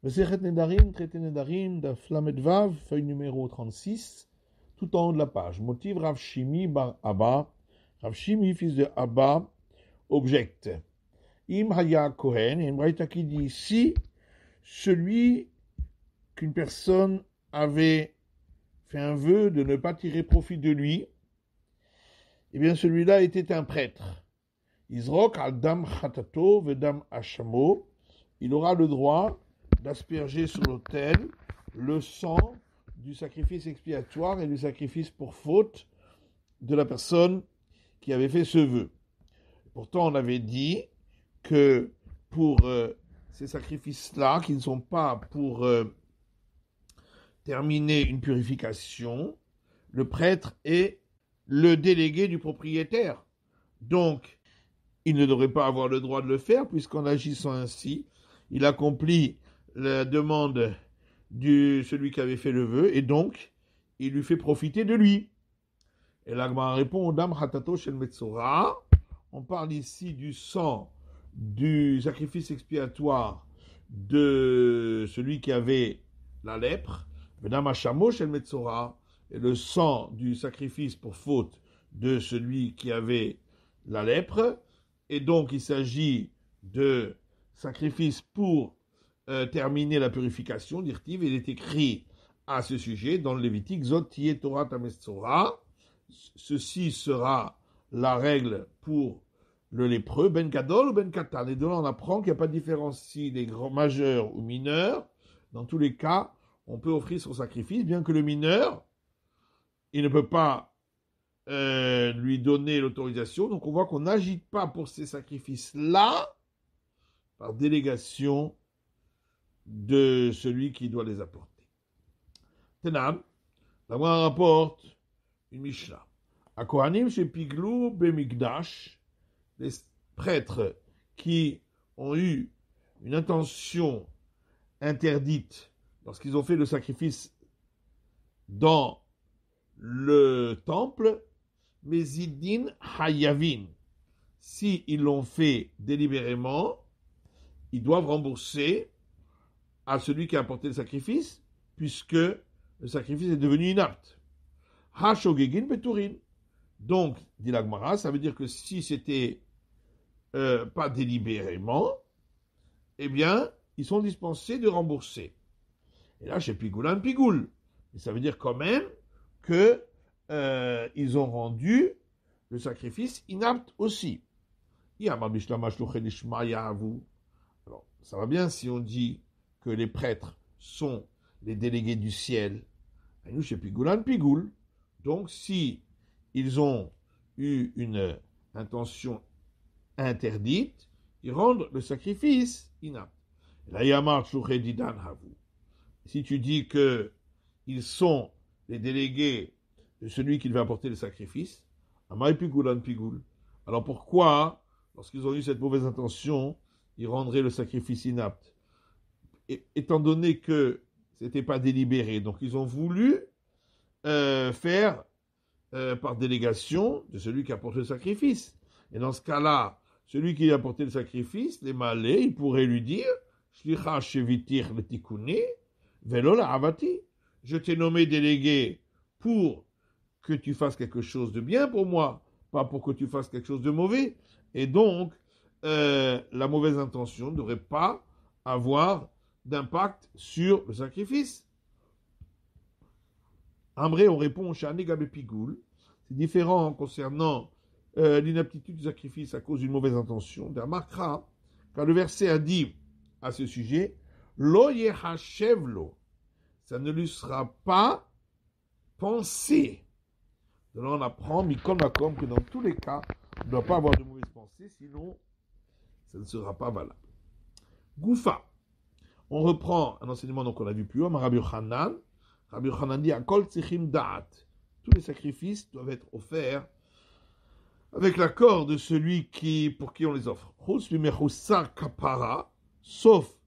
Masechet Nedarim, traité Nedarim, Daf Lamed Vav, feuille numéro 36, tout en haut de la page. Motiv Rav Shimi bar Abba. Rav Shimi, fils de Abba, objecte. Im Haya Kohen, et une braïta qui dit si celui qu'une personne avait fait un vœu de ne pas tirer profit de lui, eh bien celui-là était un prêtre. Izrok al dam chatato vedam hashamo, il aura le droit d'asperger sur l'autel le sang du sacrifice expiatoire et du sacrifice pour faute de la personne qui avait fait ce vœu. Pourtant, on avait dit que pour ces sacrifices-là, qui ne sont pas pour terminer une purification, le prêtre est le délégué du propriétaire. Donc, il ne devrait pas avoir le droit de le faire, puisqu'en agissant ainsi, il accomplit la demande de celui qui avait fait le vœu, et donc, il lui fait profiter de lui. Et l'Agma répond, Dam Hatato Shel Metzora, on parle ici du sang du sacrifice expiatoire de celui qui avait la lèpre, Dam Hashamo Shel Metzora, et le sang du sacrifice pour faute de celui qui avait la lèpre, et donc il s'agit de sacrifice pour terminer la purification, d'Irtiv, il est écrit à ce sujet dans le Lévitique, Zot Tiye Torah Tamestzora, ceci sera la règle pour le lépreux, Ben Gadol ou Ben Katan. Et de là, on apprend qu'il n'y a pas de différence s'il est grand, majeur ou mineur. Dans tous les cas, on peut offrir son sacrifice, bien que le mineur, il ne peut pas lui donner l'autorisation. Donc on voit qu'on n'agite pas pour ces sacrifices-là par délégation de celui qui doit les apporter. Tenam, la Gemara rapporte une Mishnah. A Kohanim chez Piglou Bemikdash, les prêtres qui ont eu une intention interdite lorsqu'ils ont fait le sacrifice dans le temple, Mezidin Hayavin. Si ils l'ont fait délibérément, ils doivent rembourser à celui qui a apporté le sacrifice, puisque le sacrifice est devenu inapte. Hashogegin Beturin. Donc, dit la Gemara, ça veut dire que si c'était pas délibérément, eh bien, ils sont dispensés de rembourser. Et là, chez Pigoulan, Pigoul. Et ça veut dire quand même que ils ont rendu le sacrifice inapte aussi. Alors, ça va bien si on dit que les prêtres sont les délégués du ciel. Et nous, chez Pigoulan, Pigoul. Donc, si ils ont eu une intention interdite, ils rendent le sacrifice inapte. Si tu dis que ils sont les délégués de celui qui va apporter le sacrifice, alors pourquoi, lorsqu'ils ont eu cette mauvaise intention, ils rendraient le sacrifice inapte? Étant donné que ce n'était pas délibéré, donc ils ont voulu faire par délégation de celui qui a apporté le sacrifice. Et dans ce cas-là, celui qui a apporté le sacrifice, les malais, il pourrait lui dire Shlicha shevitir le tikuni, velo la avati. Je t'ai nommé délégué pour que tu fasses quelque chose de bien pour moi, pas pour que tu fasses quelque chose de mauvais. Et donc, la mauvaise intention ne devrait pas avoir d'impact sur le sacrifice. En vrai, on répond Shani Gabe Pigoul. C'est différent concernant l'inaptitude du sacrifice à cause d'une mauvaise intention. On remarquera, quand le verset a dit à ce sujet, Lo yehashevlo, ça ne lui sera pas pensé. De là, on apprend, Mikol Makom, que dans tous les cas, on ne doit pas avoir de mauvaises pensées, sinon, ça ne sera pas valable. Goufa. On reprend un enseignement qu'on a vu plus haut, Rabbi Yochanan. Rabbi Yochanan dit, Akol tsichim da'at. Tous les sacrifices doivent être offerts avec l'accord de celui pour qui on les offre. Sauf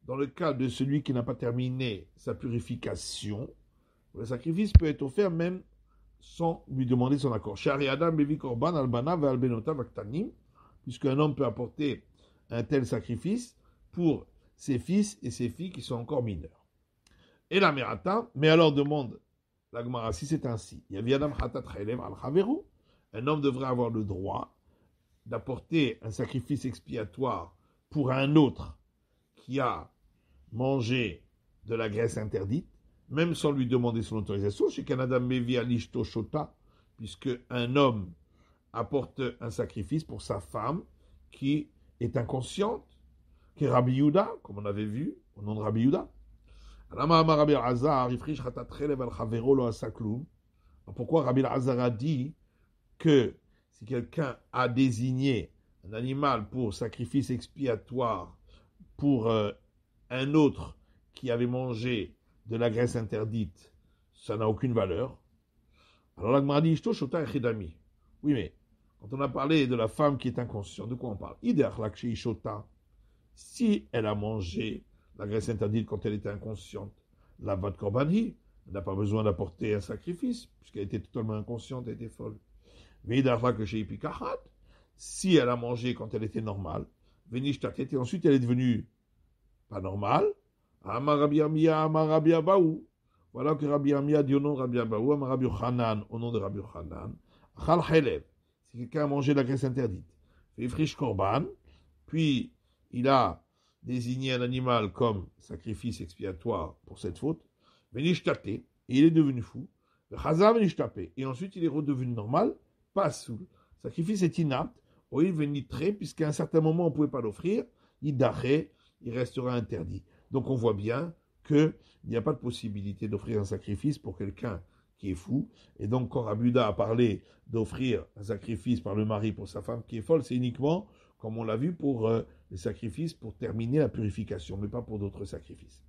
dans le cas de celui qui n'a pas terminé sa purification, le sacrifice peut être offert même sans lui demander son accord. Puisqu'un homme peut apporter un tel sacrifice pour ses fils et ses filles qui sont encore mineurs. Et la Merata, mais alors demande la Gemara si c'est ainsi. Un homme devrait avoir le droit d'apporter un sacrifice expiatoire pour un autre qui a mangé de la graisse interdite, même sans lui demander son autorisation, chez Canada Mevi Alishto Shota, puisque un homme apporte un sacrifice pour sa femme qui est inconsciente, qui est Rabbi Yehuda, comme on avait vu, au nom de Rabbi Yehuda. Pourquoi Rabbi Azar a dit que si quelqu'un a désigné un animal pour sacrifice expiatoire pour un autre qui avait mangé de la graisse interdite, ça n'a aucune valeur. Alors la Gemara dit Ishto Shota Echidami. Oui, mais quand on a parlé de la femme qui est inconsciente, de quoi on parle? Si elle a mangé la graisse interdite quand elle était inconsciente, la vat korbanhi, elle n'a pas besoin d'apporter un sacrifice, puisqu'elle était totalement inconsciente, elle était folle. Si elle a mangé quand elle était normale, et ensuite elle est devenue pas normale, voilà que Rabbi Amia dit au nom de Rabbi Abaou, Rabbi Yochanan au nom de Rabbi Yochanan, si quelqu'un a mangé la graisse interdite, fait friche korban, puis il a désigné un animal comme sacrifice expiatoire pour cette faute, et il est devenu fou, et ensuite il est redevenu normal, pas saoul. Le sacrifice est inapte, puisqu'à un certain moment on ne pouvait pas l'offrir, il restera interdit. Donc on voit bien qu'il n'y a pas de possibilité d'offrir un sacrifice pour quelqu'un qui est fou. Et donc quand Abuda a parlé d'offrir un sacrifice par le mari pour sa femme qui est folle, c'est uniquement, comme on l'a vu, pour les sacrifices pour terminer la purification, mais pas pour d'autres sacrifices.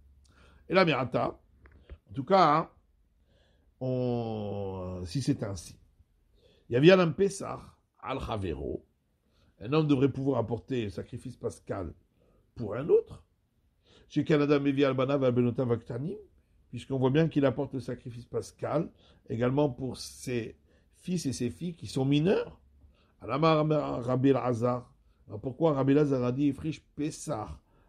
Et la Merata, en tout cas, si c'est ainsi, il y avait un Pessah al-Chavero, un homme devrait pouvoir apporter le sacrifice pascal pour un autre, chez Canada Mevi Albana Valbenota Vaktanim, puisqu'on voit bien qu'il apporte le sacrifice pascal également pour ses fils et ses filles qui sont mineurs. Alama Rabbi Azar. Pourquoi Rabbi Azar a dit Frish Pessah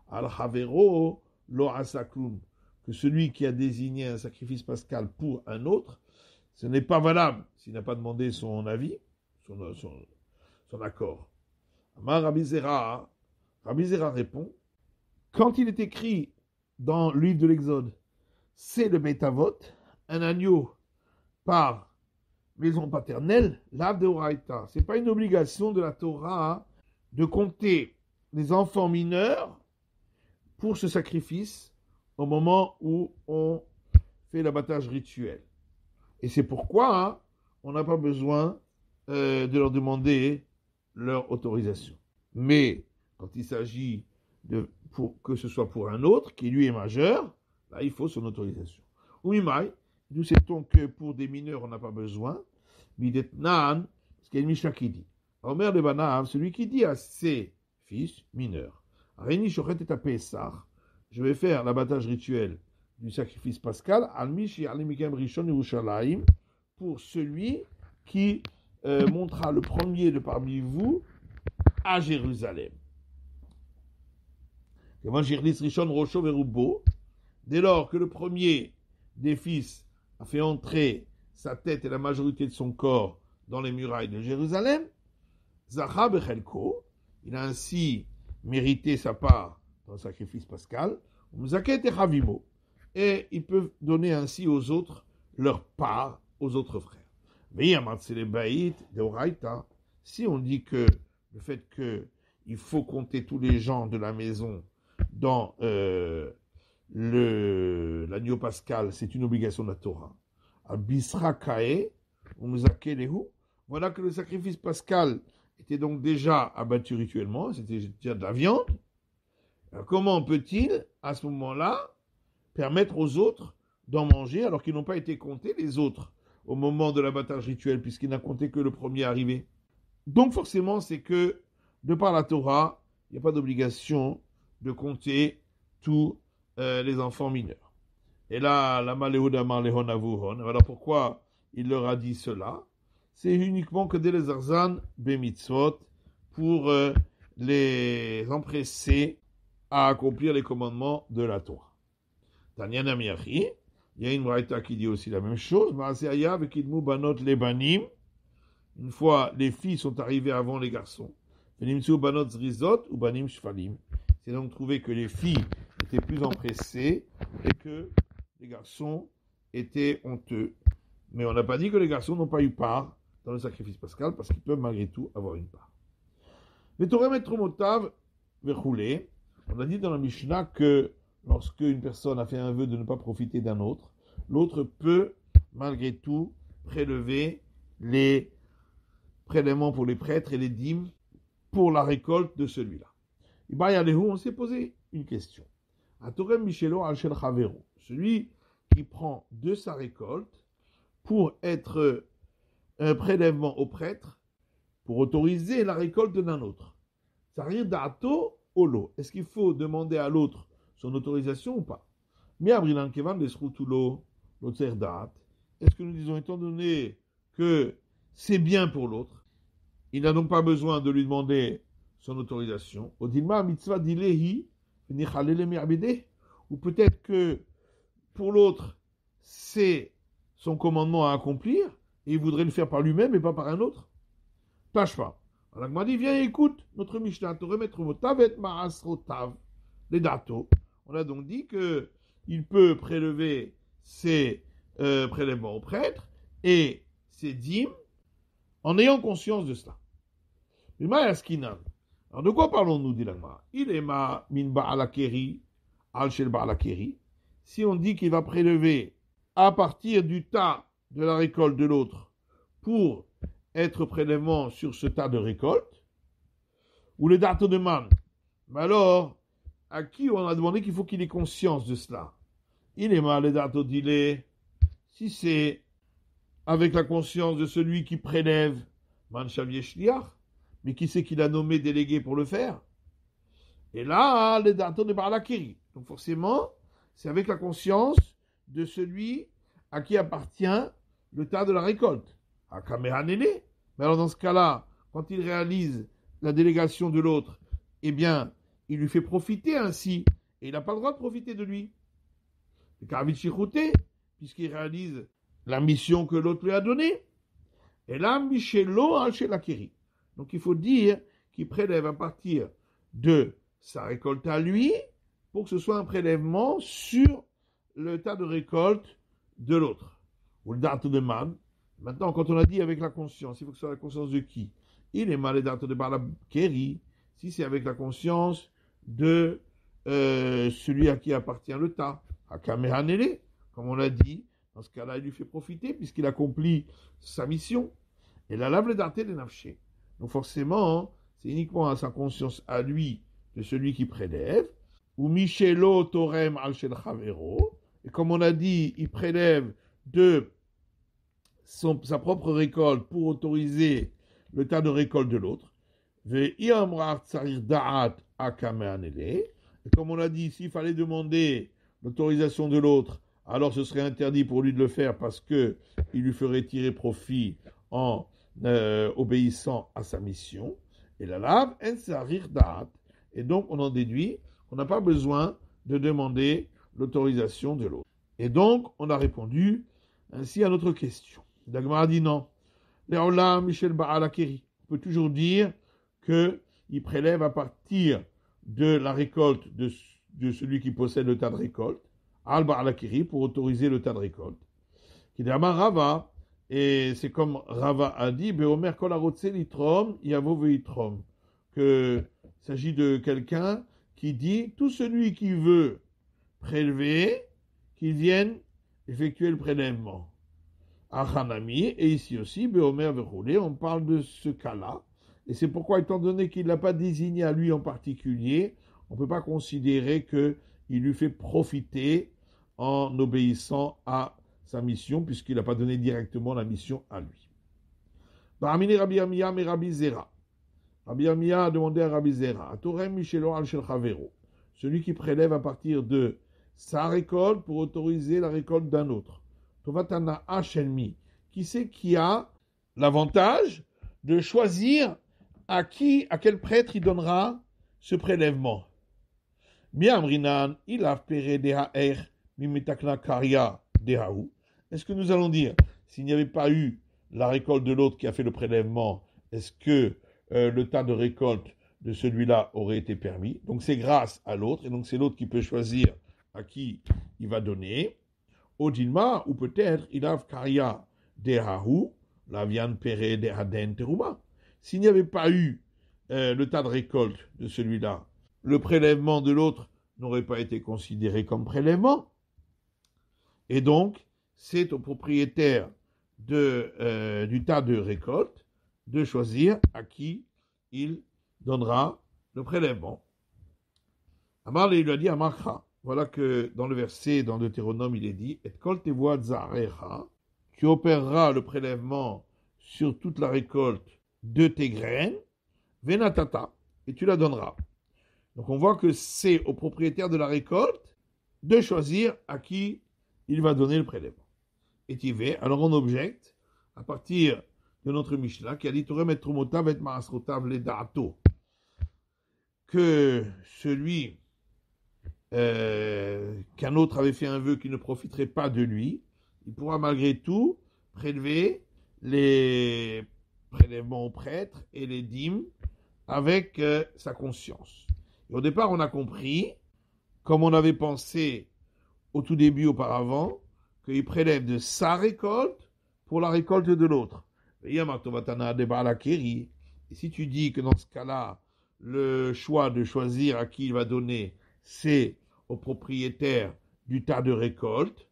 al-Chavero lo asaklum, que celui qui a désigné un sacrifice pascal pour un autre, ce n'est pas valable s'il n'a pas demandé son avis, son accord. Rabbi Zera répond, quand il est écrit dans le livre de l'Exode, c'est le Betavot, un agneau par maison paternelle, l'Av de Oraïta. Ce n'est pas une obligation de la Torah de compter les enfants mineurs pour ce sacrifice au moment où on fait l'abattage rituel. Et c'est pourquoi on n'a pas besoin de leur demander leur autorisation. Mais quand il s'agit que ce soit pour un autre qui lui est majeur, là il faut son autorisation. Ouimai, nous sait-on que pour des mineurs on n'a pas besoin. Midetnan, parce qu'il y a une Mishnah qui dit, Omer de Banav, celui qui dit à ses fils mineurs, Areni Shochet et Pessah, je vais faire l'abattage rituel du sacrifice pascal, Almishi Alimikem Rishon Yerushalayim, pour celui qui montera le premier de parmi vous à Jérusalem. Dès lors que le premier des fils a fait entrer sa tête et la majorité de son corps dans les murailles de Jérusalem, Zacha Bechelko, il a ainsi mérité sa part dans le sacrifice pascal, et ils peuvent donner ainsi aux autres leur part, aux autres frères. Si on dit que le fait qu'il faut compter tous les gens de la maison dans l'agneau pascal, c'est une obligation de la Torah. Voilà que le sacrifice pascal était donc déjà abattu rituellement, c'était déjà de la viande. Alors comment peut-il, à ce moment-là, permettre aux autres d'en manger alors qu'ils n'ont pas été comptés, les autres, au moment de l'abattage rituel, puisqu'il n'a compté que le premier arrivé? Donc forcément, c'est que, de par la Torah, il n'y a pas d'obligation de compter tous les enfants mineurs. Et là, la Maléhoda Marlehon Avuhon, voilà pourquoi il leur a dit cela. C'est uniquement que dès les Arzan Bemitzvot, pour les empresser à accomplir les commandements de la Torah. Tanya Namiachi, il y a une braïta qui dit aussi la même chose. Ma'aseh vekidmu banot lebanim. Une fois, les filles sont arrivées avant les garçons. Venimtsu banot zrizot ou banim shfalim. C'est donc trouvé que les filles étaient plus empressées et que les garçons étaient honteux. Mais on n'a pas dit que les garçons n'ont pas eu part dans le sacrifice pascal parce qu'ils peuvent malgré tout avoir une part. Mais Torem et Tromotav verroulé. On a dit dans la Mishnah que lorsque une personne a fait un vœu de ne pas profiter d'un autre, l'autre peut malgré tout prélever les prélèvements pour les prêtres et les dîmes pour la récolte de celui-là. On s'est posé une question. Atorem Michelo al Shel Chavero, celui qui prend de sa récolte pour être un prélèvement au prêtre, pour autoriser la récolte d'un autre. Sarir Dato Olo. Est-ce qu'il faut demander à l'autre son autorisation ou pas? Est-ce que nous disons, étant donné que c'est bien pour l'autre, il n'a donc pas besoin de lui demander son autorisation. Ou peut-être que pour l'autre, c'est son commandement à accomplir, et il voudrait le faire par lui-même et pas par un autre. Tâche pas. Alors, il m'a dit, viens, écoute, notre Mishnah, te remettre motav et maasrotav, les datos. On a donc dit que il peut prélever ses prélèvements au prêtre et ses dîmes en ayant conscience de cela. Alors, de quoi parlons-nous, dit l'Agma? Il est ma min ba'alakeri, al shel ba'alakeri. Si on dit qu'il va prélever à partir du tas de la récolte de l'autre pour être prélèvement sur ce tas de récolte, ou le dato de man, mais alors, à qui on a demandé qu'il faut qu'il ait conscience de cela? Il est mal, le dato d'ilé, si c'est avec la conscience de celui qui prélève, man shavier shliach, mais qui c'est qu'il a nommé délégué pour le faire? Et là, le dato de ba'alakeri. Donc forcément, c'est avec la conscience de celui à qui appartient le tas de la récolte. À Kamehanele. Mais alors dans ce cas-là, quand il réalise la délégation de l'autre, eh bien, il lui fait profiter ainsi, et il n'a pas le droit de profiter de lui. Le Karavit Shichouté, puisqu'il réalise la mission que l'autre lui a donnée. Et là, Michelo al-Shelakeri. Donc il faut dire qu'il prélève à partir de sa récolte à lui, pour que ce soit un prélèvement sur le tas de récolte de l'autre. Ou le date de man. Maintenant, quand on a dit avec la conscience, il faut que ce soit la conscience de qui? Il est mal le date de Balakeri, si c'est avec la conscience de celui à qui appartient le tas. À Kamehanele, comme on l'a dit, dans ce cas-là, il lui fait profiter, puisqu'il accomplit sa mission. Et la lave le date de nafché. Donc forcément, c'est uniquement à sa conscience à lui, de celui qui prélève, ou Michelo Torem al Shel Chavero, et comme on a dit, il prélève de sa propre récolte pour autoriser le tas de récolte de l'autre. Et comme on a dit, s'il fallait demander l'autorisation de l'autre, alors ce serait interdit pour lui de le faire parce que il lui ferait tirer profit en obéissant à sa mission. Et la lave, et donc on en déduit qu'on n'a pas besoin de demander l'autorisation de l'autre. Et donc on a répondu ainsi à notre question. Dagmar dit non. Léola Michel Ba'alakeri. On peut toujours dire qu'il prélève à partir de la récolte de celui qui possède le tas de récolte, Al Ba'alakeri, pour autoriser le tas de récolte. Qui dit Rava, et c'est comme Rava a dit, Beomer Kol Arotse Litrom, Yavo Veitrom, qu'il s'agit de quelqu'un qui dit tout celui qui veut prélever, qu'il vienne effectuer le prélèvement. Achanami, et ici aussi, Beomer Verroulé, on parle de ce cas-là. Et c'est pourquoi, étant donné qu'il ne l'a pas désigné à lui en particulier, on ne peut pas considérer qu'il lui fait profiter en obéissant à sa mission, puisqu'il n'a pas donné directement la mission à lui. Baramini Rabbi Amiya mais Rabbi Zera. Rabbi Amiya a demandé à Rabbi Zera, Atorem Michelo al Shel Chavero, celui qui prélève à partir de sa récolte pour autoriser la récolte d'un autre. Tovatana Hachelmi, qui c'est qui a l'avantage de choisir à quel prêtre il donnera ce prélèvement. Miamrinan, il a péré dehaer, mimitakna karia dehaou. Est-ce que nous allons dire, s'il n'y avait pas eu la récolte de l'autre qui a fait le prélèvement, est-ce que le tas de récolte de celui-là aurait été permis? Donc c'est grâce à l'autre, et donc c'est l'autre qui peut choisir à qui il va donner. Odilma, ou peut-être, il a karia dehaou, la viande péré dehaden terouma. S'il n'y avait pas eu le tas de récolte de celui-là, le prélèvement de l'autre n'aurait pas été considéré comme prélèvement. Et donc, c'est au propriétaire du tas de récolte de choisir à qui il donnera le prélèvement. Amar il lui a dit à Marcha. Voilà que dans le verset, dans Deutéronome, il est dit « Et kol tevoa zarecha » tu opéreras le prélèvement sur toute la récolte de tes graines, venatata, et tu la donneras. Donc on voit que c'est au propriétaire de la récolte de choisir à qui il va donner le prélèvement. Et tu vas, alors on objecte, à partir de notre Mishnah, qui a dit « Torem et trumotav et maasrotav le da'ato » que celui qu'un autre avait fait un vœu qui ne profiterait pas de lui, il pourra malgré tout prélever les prélèvements aux prêtres et les dîmes avec sa conscience. Et au départ, on a compris, comme on avait pensé au tout début auparavant, qu'il prélève de sa récolte pour la récolte de l'autre. Et si tu dis que dans ce cas-là, le choix de choisir à qui il va donner, c'est au propriétaire du tas de récolte,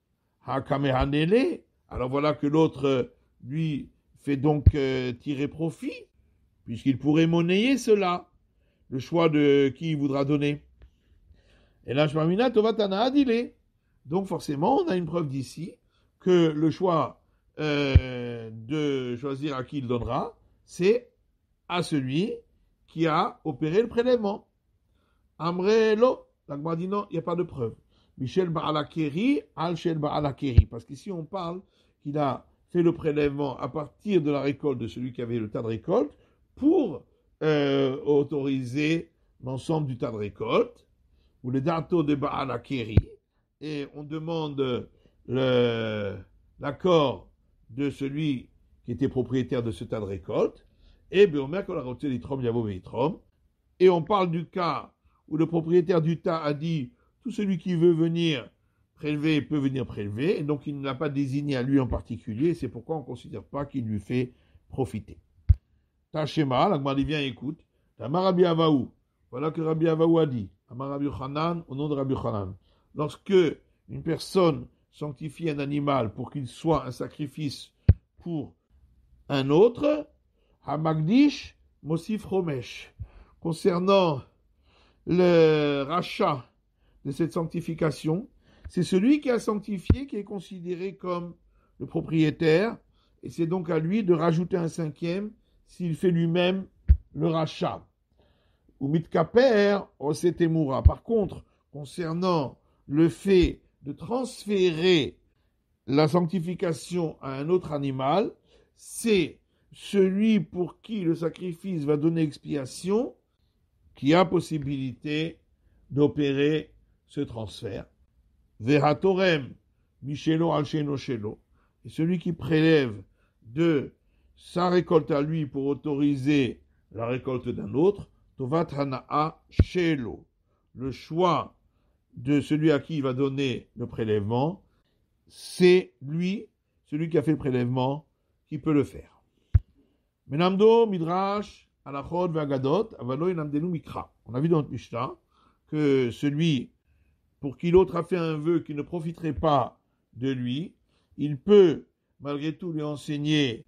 alors voilà que l'autre, lui, fait donc tirer profit, puisqu'il pourrait monnayer cela, le choix de qui il voudra donner. Et là, donc forcément, on a une preuve d'ici que le choix de choisir à qui il donnera, c'est à celui qui a opéré le prélèvement. Amrelo, l'Agma dit non, il n'y a pas de preuve. Michel Ba'alakeri, Al-Shel Ba'alakeri. Parce qu'ici, on parle qu'il a fait le prélèvement à partir de la récolte de celui qui avait le tas de récolte pour autoriser l'ensemble du tas de récolte, ou le dato de Ba'alakeri, et on demande l'accord de celui qui était propriétaire de ce tas de récolte, et on parle du cas où le propriétaire du tas a dit tout celui qui veut venir prélever peut venir prélever, et donc il ne l'a pas désigné à lui en particulier, c'est pourquoi on ne considère pas qu'il lui fait profiter. Tachema, l'Agma dit viens écoute, Tamar Rabbi Avaou, voilà que Rabbi Avaou a dit, Amar Rabbi Yochanan, au nom de Rabbi Yochanan, lorsque une personne sanctifie un animal pour qu'il soit un sacrifice pour un autre, Hamagdish Mosif Romesh, concernant le rachat de cette sanctification, c'est celui qui a sanctifié qui est considéré comme le propriétaire, et c'est donc à lui de rajouter un cinquième s'il fait lui-même le rachat. Ou mitkaper osetemura. Par contre, concernant le fait de transférer la sanctification à un autre animal, c'est celui pour qui le sacrifice va donner expiation qui a possibilité d'opérer ce transfert. Vehatorem, Michelo Alcheno Shelo. Et celui qui prélève de sa récolte à lui pour autoriser la récolte d'un autre, Tovat Hanaa Shelo. Le choix de celui à qui il va donner le prélèvement, c'est lui, celui qui a fait le prélèvement, qui peut le faire. Menamdo, Midrash, Alachot, Vagadot, Avalo, Inamdenu, Mikra. On a vu dans notre Mishnah que celui pour qui l'autre a fait un vœu qui ne profiterait pas de lui, il peut malgré tout lui enseigner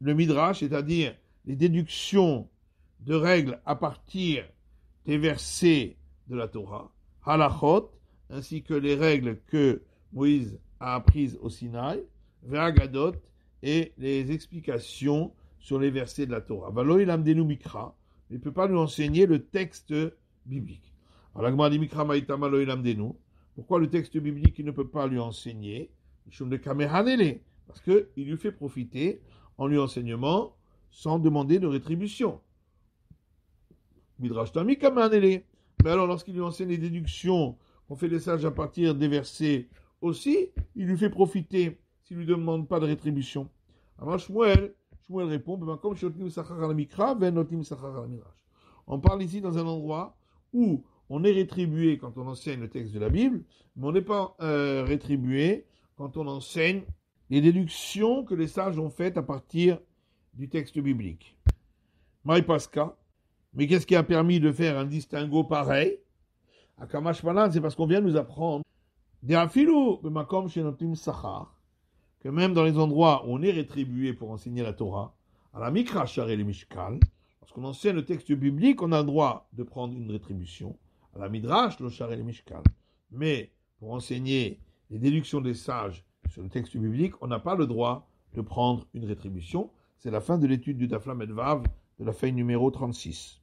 le Midrash, c'est-à-dire les déductions de règles à partir des versets de la Torah, Halachot, ainsi que les règles que Moïse a apprises au Sinaï, Vagadot, et les explications sur les versets de la Torah. Valo il amdenu mikra, il ne peut pas lui enseigner le texte biblique. Alors l'Agma dit mikra maïtama lo il amdenu. Pourquoi le texte biblique il ne peut pas lui enseigner? Parce qu'il lui fait profiter en lui enseignement sans demander de rétribution. Midrash Tami Kamanele. Mais alors, lorsqu'il lui enseigne les déductions, qu'on fait les sages à partir des versets aussi, il lui fait profiter s'il ne lui demande pas de rétribution. Alors Shmuel répond, on parle ici dans un endroit où on est rétribué quand on enseigne le texte de la Bible, mais on n'est pas rétribué quand on enseigne les déductions que les sages ont faites à partir du texte biblique. Maï Pasca, mais qu'est-ce qui a permis de faire un distinguo pareil? À Kamash Malan, c'est parce qu'on vient nous apprendre que même dans les endroits où on est rétribué pour enseigner la Torah, à la Mikra Shar et le Mishkal, lorsqu'on enseigne le texte biblique, on a le droit de prendre une rétribution. À la Midrash, le Shar et le Mishkal. Mais pour enseigner les déductions des sages sur le texte biblique, on n'a pas le droit de prendre une rétribution. C'est la fin de l'étude du Daf Lamed Vav de la feuille numéro 36.